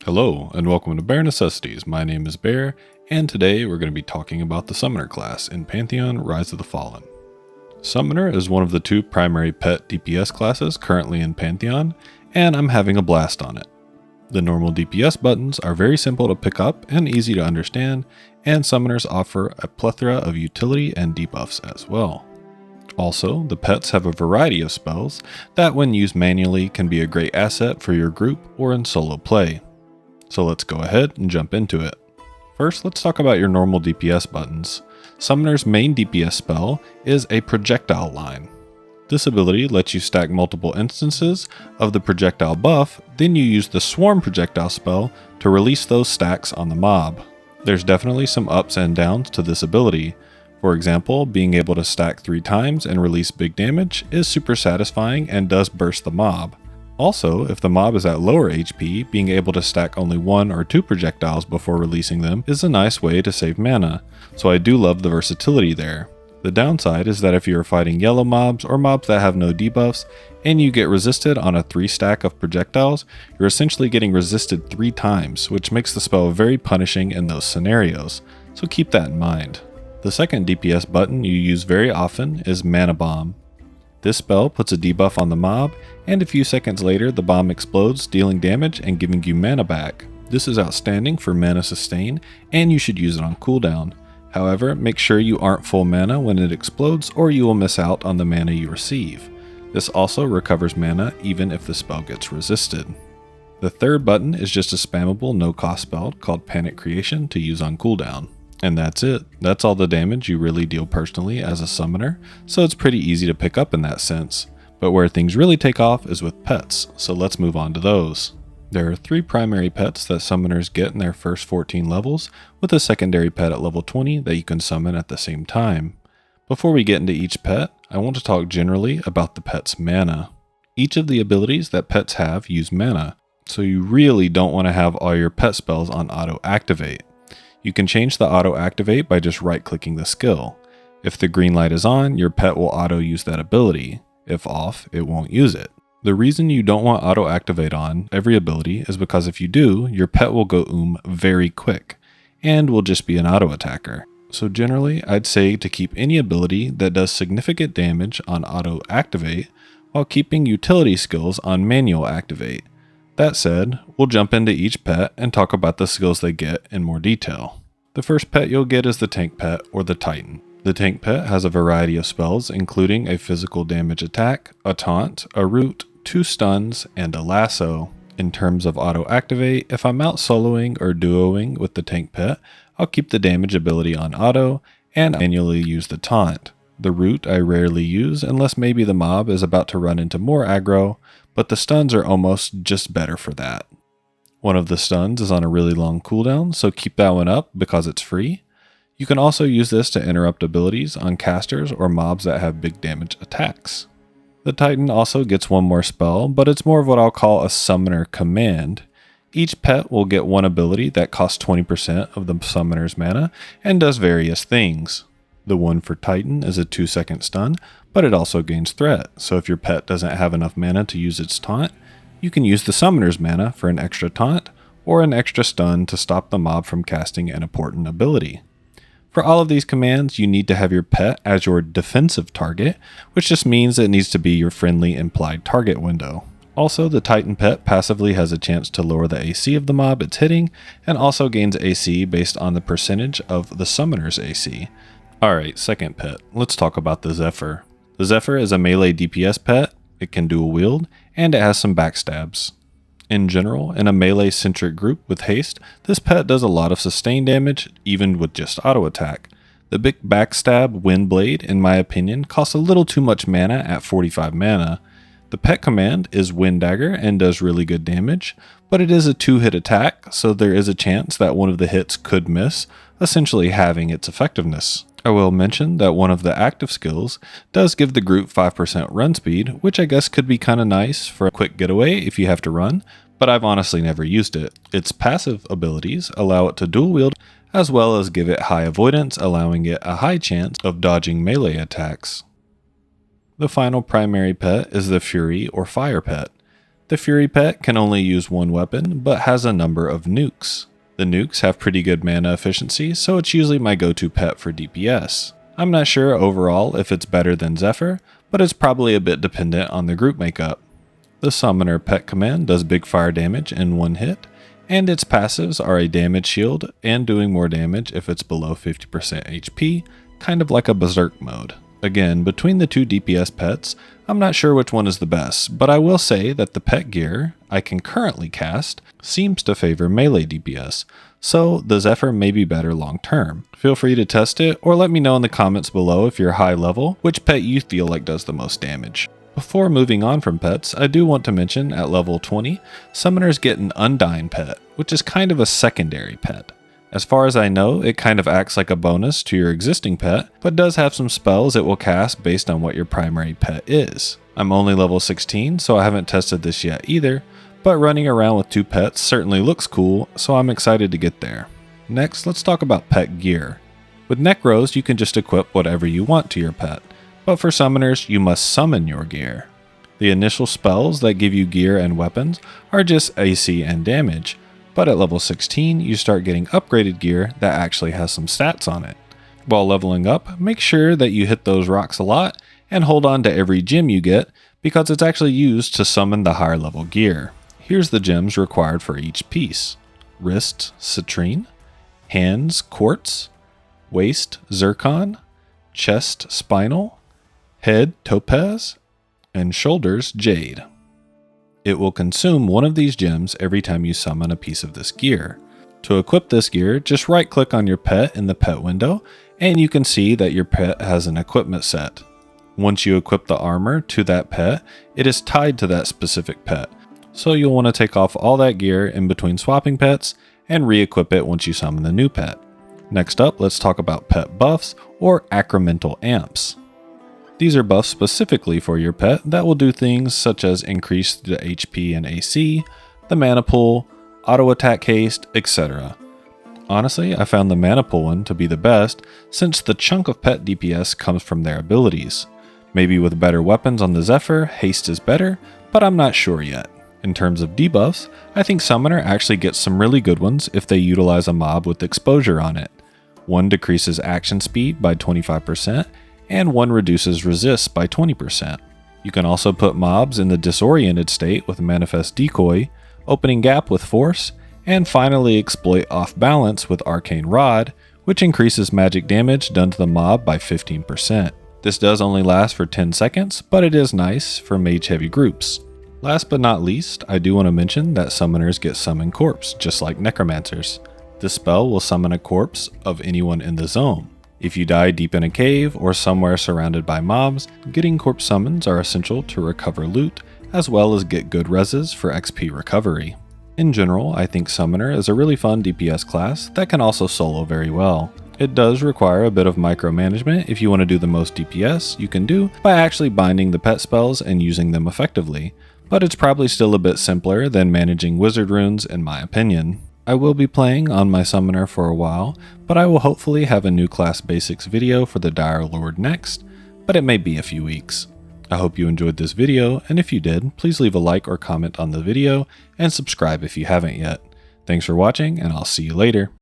Hello, and welcome to Bare Necessities. My name is Bear, and today we're going to be talking about the Summoner class in Pantheon Rise of the Fallen. Summoner is one of the two primary pet DPS classes currently in Pantheon, and I'm having a blast on it. The normal DPS buttons are very simple to pick up and easy to understand, and Summoners offer a plethora of utility and debuffs as well. Also, the pets have a variety of spells that when used manually can be a great asset for your group or in solo play. So let's go ahead and jump into it. First, let's talk about your normal DPS buttons. Summoner's main DPS spell is a projectile line. This ability lets you stack multiple instances of the projectile buff, then you use the swarm projectile spell to release those stacks on the mob. There's definitely some ups and downs to this ability. For example, being able to stack 3 times and release big damage is super satisfying and does burst the mob. Also, if the mob is at lower HP, being able to stack only 1 or 2 projectiles before releasing them is a nice way to save mana, so I do love the versatility there. The downside is that if you are fighting yellow mobs or mobs that have no debuffs, and you get resisted on a 3 stack of projectiles, you're essentially getting resisted 3 times, which makes the spell very punishing in those scenarios, so keep that in mind. The second DPS button you use very often is Mana Bomb. This spell puts a debuff on the mob, and a few seconds later the bomb explodes, dealing damage and giving you mana back. This is outstanding for mana sustain, and you should use it on cooldown. However, make sure you aren't full mana when it explodes or you will miss out on the mana you receive. This also recovers mana even if the spell gets resisted. The third button is just a spammable no-cost spell called Panic Creation to use on cooldown. And that's it. That's all the damage you really deal personally as a summoner, so it's pretty easy to pick up in that sense. But where things really take off is with pets, so let's move on to those. There are 3 primary pets that summoners get in their first 14 levels, with a secondary pet at level 20 that you can summon at the same time. Before we get into each pet, I want to talk generally about the pet's mana. Each of the abilities that pets have use mana, so you really don't want to have all your pet spells on auto activate. You can change the auto activate by just right clicking the skill. If the green light is on, your pet will auto use that ability. If off, it won't use it. The reason you don't want auto activate on every ability is because if you do, your pet will go very quick and will just be an auto attacker. So generally, I'd say to keep any ability that does significant damage on auto activate while keeping utility skills on manual activate. That said, we'll jump into each pet and talk about the skills they get in more detail. The first pet you'll get is the tank pet or the Titan. The tank pet has a variety of spells including a physical damage attack, a taunt, a root, 2 stuns, and a lasso. In terms of auto activate, if I'm out soloing or duoing with the tank pet, I'll keep the damage ability on auto and manually use the taunt. The root I rarely use unless maybe the mob is about to run into more aggro, but the stuns are almost just better for that. One of the stuns is on a really long cooldown, so keep that one up because it's free. You can also use this to interrupt abilities on casters or mobs that have big damage attacks. The Titan also gets one more spell, but it's more of what I'll call a summoner command. Each pet will get one ability that costs 20% of the summoner's mana and does various things. The one for Titan is a 2-second stun, but it also gains threat, so if your pet doesn't have enough mana to use its taunt, you can use the summoner's mana for an extra taunt, or an extra stun to stop the mob from casting an important ability. For all of these commands, you need to have your pet as your defensive target, which just means it needs to be your friendly implied target window. Also, the Titan pet passively has a chance to lower the AC of the mob it's hitting, and also gains AC based on the percentage of the summoner's AC. Alright, second pet. Let's talk about the Zephyr. The Zephyr is a melee DPS pet, it can dual wield, and it has some backstabs. In general, in a melee-centric group with haste, this pet does a lot of sustain damage, even with just auto attack. The big backstab Wind Blade, in my opinion, costs a little too much mana at 45 mana. The pet command is Wind Dagger and does really good damage, but it is a 2-hit attack, so there is a chance that one of the hits could miss, essentially halving its effectiveness. I will mention that one of the active skills does give the group 5% run speed, which I guess could be kinda nice for a quick getaway if you have to run, but I've honestly never used it. Its passive abilities allow it to dual wield, as well as give it high avoidance, allowing it a high chance of dodging melee attacks. The final primary pet is the Fury or Fire pet. The Fury pet can only use one weapon, but has a number of nukes. The nukes have pretty good mana efficiency, so it's usually my go-to pet for DPS. I'm not sure overall if it's better than Zephyr, but it's probably a bit dependent on the group makeup. The Summoner pet command does big fire damage in one hit, and its passives are a damage shield and doing more damage if it's below 50% HP, kind of like a berserk mode. Again, between the two DPS pets, I'm not sure which one is the best, but I will say that the pet gear I can currently cast seems to favor melee DPS, so the Zephyr may be better long term. Feel free to test it, or let me know in the comments below if you're high level, which pet you feel like does the most damage. Before moving on from pets, I do want to mention at level 20, summoners get an Undying pet, which is kind of a secondary pet. As far as I know, it kind of acts like a bonus to your existing pet, but does have some spells it will cast based on what your primary pet is. I'm only level 16, so I haven't tested this yet either, but running around with two pets certainly looks cool, so I'm excited to get there. Next, let's talk about pet gear. With Necros, you can just equip whatever you want to your pet, but for summoners, you must summon your gear. The initial spells that give you gear and weapons are just AC and damage, but at level 16, you start getting upgraded gear that actually has some stats on it. While leveling up, make sure that you hit those rocks a lot and hold on to every gem you get because it's actually used to summon the higher level gear. Here's the gems required for each piece. Wrist, citrine. Hands, quartz. Waist, zircon. Chest, spinel. Head, topaz. And shoulders, jade. It will consume one of these gems every time you summon a piece of this gear. To equip this gear, just right click on your pet in the pet window and you can see that your pet has an equipment set. Once you equip the armor to that pet, it is tied to that specific pet. So you'll want to take off all that gear in between swapping pets and re-equip it once you summon the new pet. Next up, let's talk about pet buffs or acramental amps. These are buffs specifically for your pet that will do things such as increase the HP and AC, the mana pool, auto attack haste, etc. Honestly, I found the mana pool one to be the best since the chunk of pet DPS comes from their abilities. Maybe with better weapons on the Zephyr, haste is better, but I'm not sure yet. In terms of debuffs, I think Summoner actually gets some really good ones if they utilize a mob with exposure on it. One decreases action speed by 25%, and one reduces resist by 20%. You can also put mobs in the disoriented state with Manifest Decoy, Opening Gap with Force, and finally exploit Off Balance with Arcane Rod, which increases magic damage done to the mob by 15%. This does only last for 10 seconds, but it is nice for mage heavy groups. Last but not least, I do want to mention that summoners get Summon Corpse, just like necromancers. This spell will summon a corpse of anyone in the zone. If you die deep in a cave or somewhere surrounded by mobs, getting corpse summons are essential to recover loot, as well as get good reses for XP recovery. In general, I think Summoner is a really fun DPS class that can also solo very well. It does require a bit of micromanagement if you want to do the most DPS you can do by actually binding the pet spells and using them effectively, but it's probably still a bit simpler than managing wizard runes in my opinion. I will be playing on my Summoner for a while, but I will hopefully have a new class basics video for the Dire Lord next, but it may be a few weeks. I hope you enjoyed this video, and if you did, please leave a like or comment on the video, and subscribe if you haven't yet. Thanks for watching, and I'll see you later.